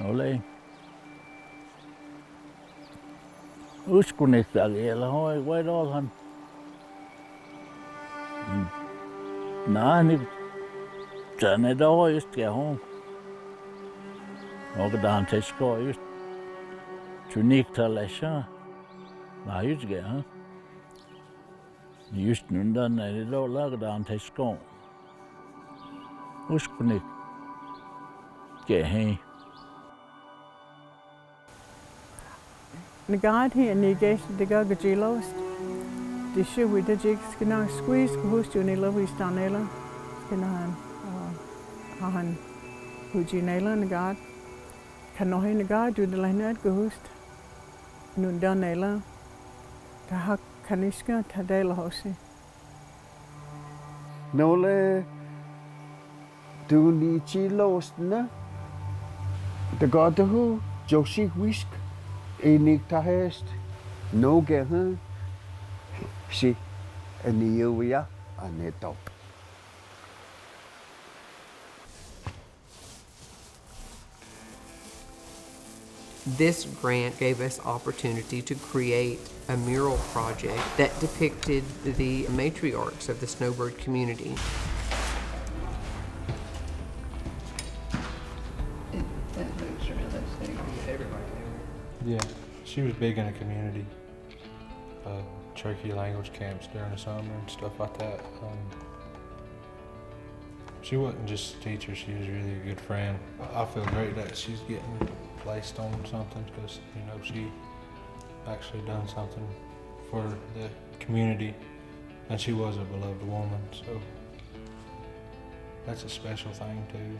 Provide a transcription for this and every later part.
Ole. Uskunik tagella hoi vaidolhan. Nani tänne då just det hon. Och dan tesko just. Tunik talasha. Na just det ha. Just nu dan är det lag dan tesko. Uskunik. Ge Nagad here nigation the gagajilos. The shoe with the jigs can now squeeze who's to Nila we stanela. Can han Hujinela Nagad. Can no hin Nagad do the Leonard Ghost. Nun danela. Tahak Kaniska Tadela Hosi. Nole do ni chilos na. The god who Joshi whisk. Enig tahest. No get her. Si aniuia aneto. This grant gave us opportunity to create a mural project that depicted the matriarchs of the Snowbird community. Yeah, she was big in the community. Cherokee language camps during the summer and stuff like that. She wasn't just a teacher, she was really a good friend. I feel great that she's getting placed on something because, you know, she actually done something for the community and she was a beloved woman, so that's a special thing too.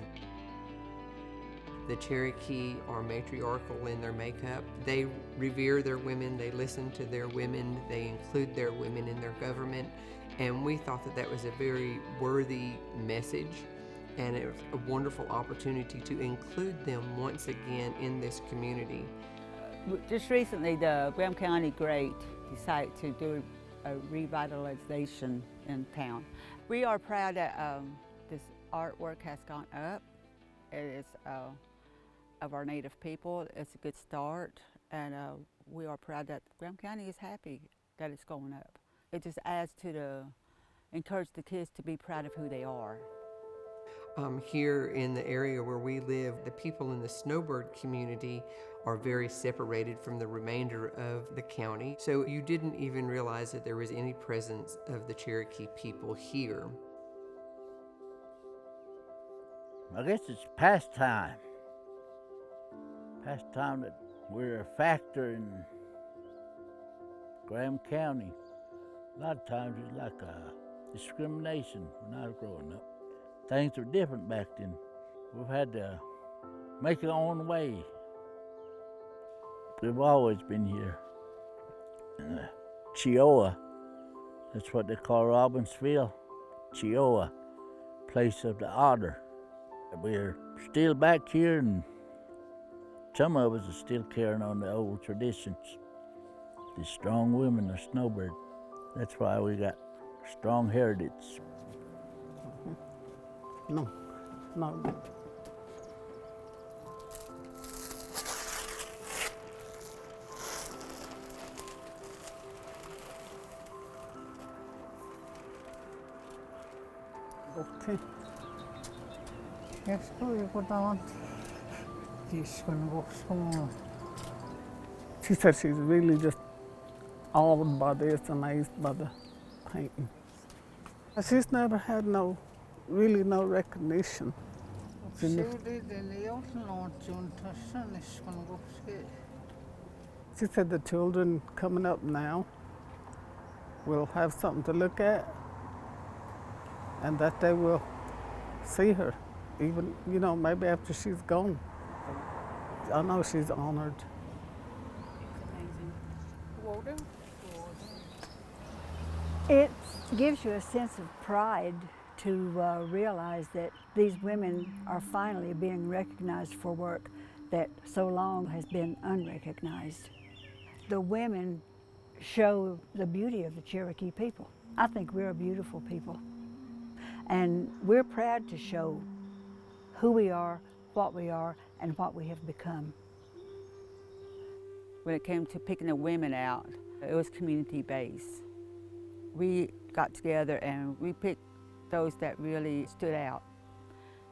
The Cherokee are matriarchal in their makeup. They revere their women, they listen to their women, they include their women in their government, and we thought that that was a very worthy message and it was a wonderful opportunity to include them once again in this community. Just recently, the Graham County Great decided to do a revitalization in town. We are proud that this artwork has gone up. It is of our Native people. It's a good start, and we are proud that Graham County is happy that it's going up. It just adds to encourage the kids to be proud of who they are. Here in the area where we live, the people in the Snowbird community are very separated from the remainder of the county. So you didn't even realize that there was any presence of the Cherokee people here. I guess it's pastime. Pastime that we're a factor in Graham County. A lot of times it's like a discrimination when I was growing up. Things were different back then. We've had to make our own way. We've always been here. Chioa, that's what they call Robbinsville. Chioa, place of the otter. We're still back here, and some of us are still carrying on the old traditions. The strong women are Snowbird. That's why we got strong heritage. No. Okay. Yes, you go down. She's going to go somewhere. She said she's really just awed by this, amazed by the painting. She's never had no recognition. She said the children coming up now will have something to look at and that they will see her, even, you know, maybe after she's gone. I know she's honored. It gives you a sense of pride to realize that these women are finally being recognized for work that so long has been unrecognized. The women show the beauty of the Cherokee people. I think we're a beautiful people. And we're proud to show who we are, what we are and what we have become. When it came to picking the women out, it was community-based. We got together and we picked those that really stood out.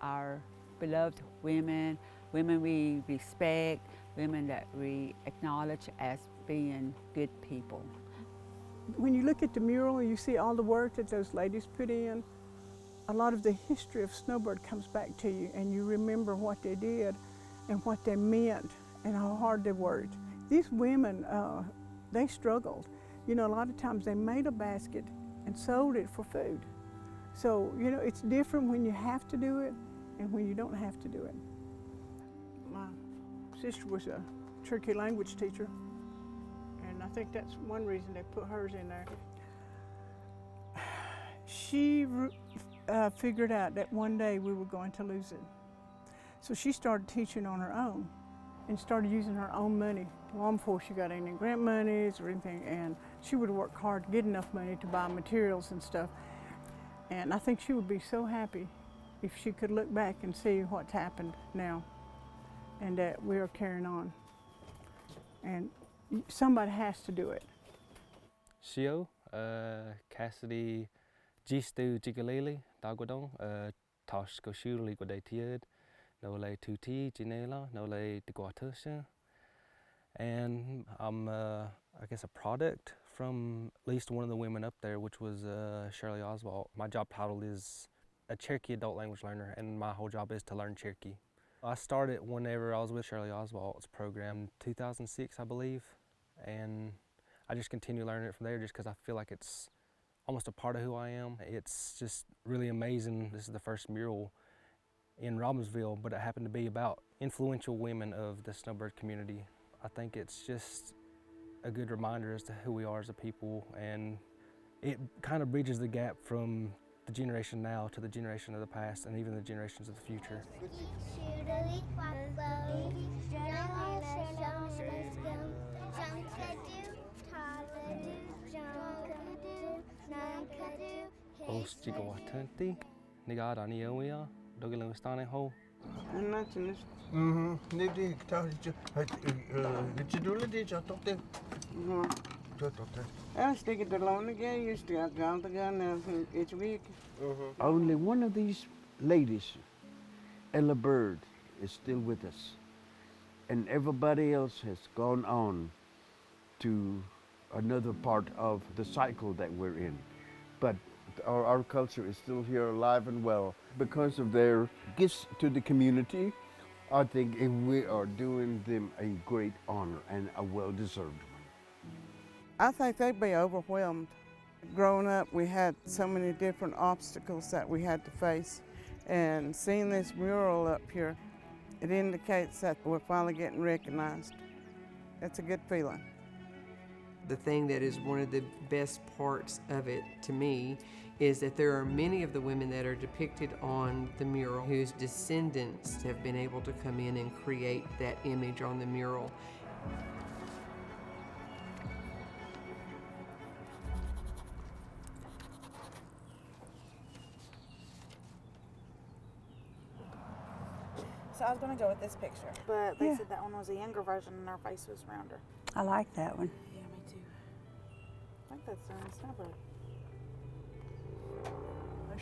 Our beloved women, women we respect, women that we acknowledge as being good people. When you look at the mural and you see all the work that those ladies put in, a lot of the history of Snowbird comes back to you, and you remember what they did and what they meant and how hard they worked. These women, they struggled. You know, a lot of times they made a basket and sold it for food. So, you know, it's different when you have to do it and when you don't have to do it. My sister was a Cherokee language teacher, and I think that's one reason they put hers in there. She figured out that one day we were going to lose it. So she started teaching on her own and started using her own money long before she got any grant monies or anything, and she would work hard to get enough money to buy materials and stuff. And I think she would be so happy if she could look back and see what's happened now and that we are carrying on. And somebody has to do it. Shio, Cassidy, Gistu Jigalili, Dagwadong, Tosh Goshuli Godatiad, Nole Tuti, Jinela, Nole Diguatusha. And I'm, I guess, a product from at least one of the women up there, which was Shirley Oswald. My job title is a Cherokee adult language learner, and my whole job is to learn Cherokee. I started whenever I was with Shirley Oswald's program in 2006, I believe, and I just continue learning it from there just because I feel like it's almost a part of who I am. It's just really amazing. This is the first mural in Robbinsville, but it happened to be about influential women of the Snowbird community. I think it's just a good reminder as to who we are as a people, and it kind of bridges the gap from the generation now to the generation of the past and even the generations of the future. Only one of these ladies, Ella Bird, is still with us, and everybody else has gone on to another part of the cycle that we're in. But our culture is still here, alive and well. Because of their gifts to the community, I think we are doing them a great honor and a well-deserved one. I think they'd be overwhelmed. Growing up, we had so many different obstacles that we had to face, and seeing this mural up here, it indicates that we're finally getting recognized. It's a good feeling. The thing that is one of the best parts of it to me is that there are many of the women that are depicted on the mural whose descendants have been able to come in and create that image on the mural. So I was going to go with this picture, but they said that one was a younger version and her face was rounder. I like that one. Yeah, me too. I think that's Snowbird.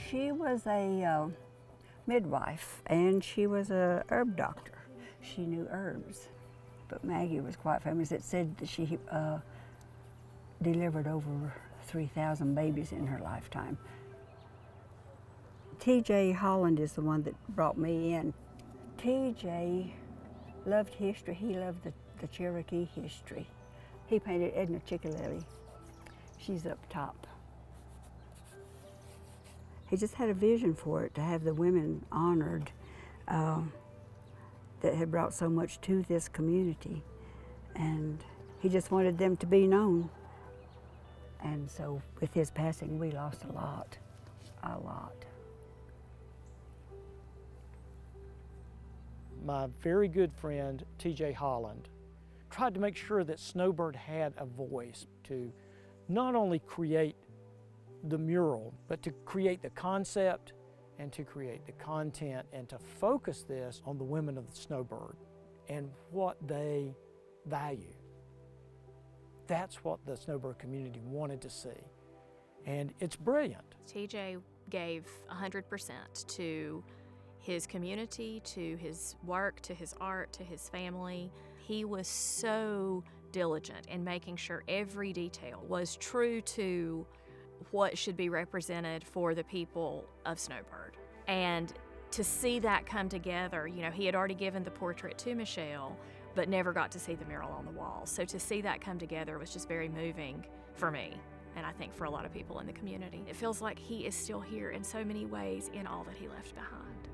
She was a midwife, and she was a herb doctor. She knew herbs, but Maggie was quite famous. It said that she delivered over 3,000 babies in her lifetime. TJ Holland is the one that brought me in. TJ loved history. He loved the Cherokee history. He painted Edna Chickalilly. She's up top. He just had a vision for it, to have the women honored that had brought so much to this community. And he just wanted them to be known. And so with his passing, we lost a lot. My very good friend, TJ Holland, tried to make sure that Snowbird had a voice to not only create the mural, but to create the concept and to create the content and to focus this on the women of the Snowbird and what they value. That's what the Snowbird community wanted to see, and it's brilliant. TJ gave 100% to his community, to his work, to his art, to his family. He was so diligent in making sure every detail was true to what should be represented for the people of Snowbird. And to see that come together, you know, he had already given the portrait to Michelle, but never got to see the mural on the wall. So to see that come together was just very moving for me, and I think for a lot of people in the community. It feels like he is still here in so many ways in all that he left behind.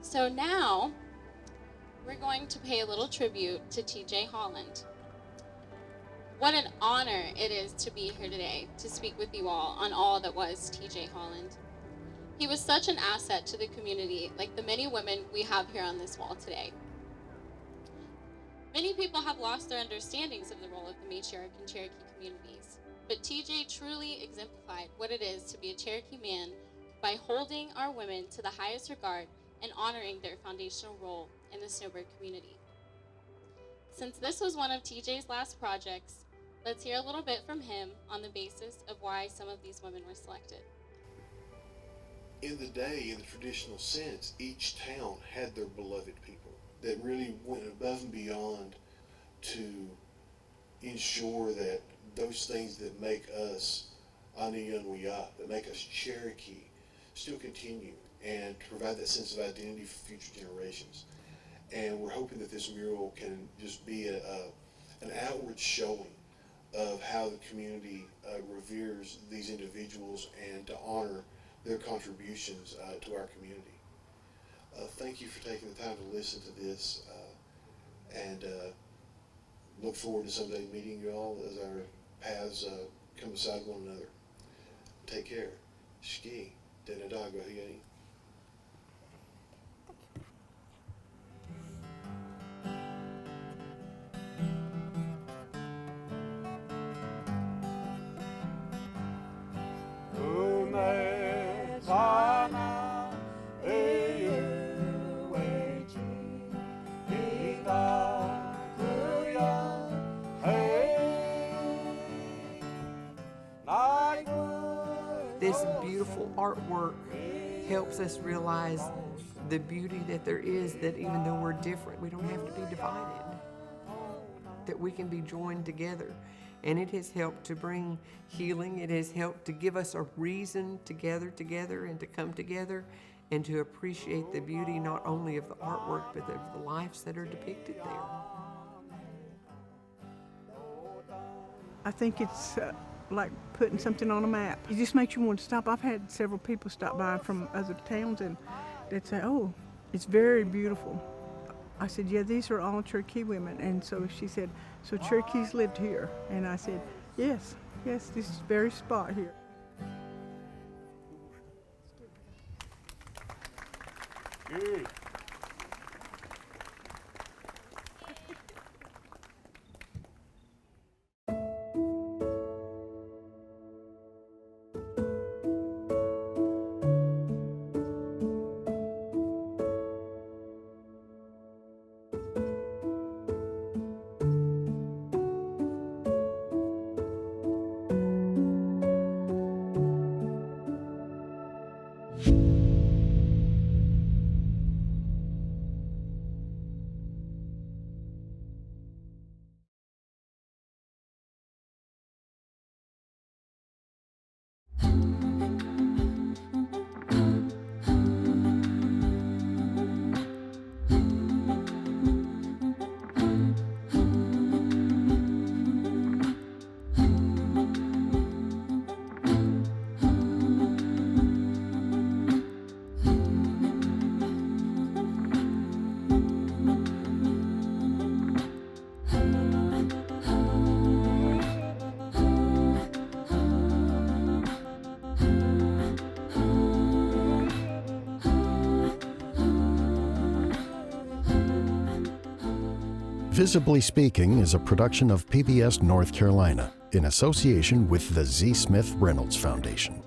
So now, we're going to pay a little tribute to TJ Holland. What an honor it is to be here today to speak with you all on all that was TJ Holland. He was such an asset to the community, like the many women we have here on this wall today. Many people have lost their understandings of the role of the matriarch in Cherokee communities, but TJ truly exemplified what it is to be a Cherokee man by holding our women to the highest regard and honoring their foundational role in the Snowbird community. Since this was one of TJ's last projects, let's hear a little bit from him on the basis of why some of these women were selected. In the day, in the traditional sense, each town had their beloved people that really went above and beyond to ensure that those things that make us Aniyanwiyat, that make us Cherokee, still continue, and to provide that sense of identity for future generations. And we're hoping that this mural can just be an outward showing of how the community reveres these individuals and to honor their contributions to our community. Thank you for taking the time to listen to this, and look forward to someday meeting you all as our paths come beside one another. Take care. Shki, Denadago Hieni. This beautiful artwork helps us realize the beauty that there is, that even though we're different, we don't have to be divided, that we can be joined together. And it has helped to bring healing. It has helped to give us a reason to gather together and to come together and to appreciate the beauty not only of the artwork, but of the lives that are depicted there. I think it's like putting something on a map. It just makes you want to stop. I've had several people stop by from other towns and they'd say, oh, it's very beautiful. I said, yeah, these are all Cherokee women. And so she said, so Cherokees lived here? And I said, yes, this very spot here. Good. Visibly Speaking is a production of PBS North Carolina in association with the Z. Smith Reynolds Foundation.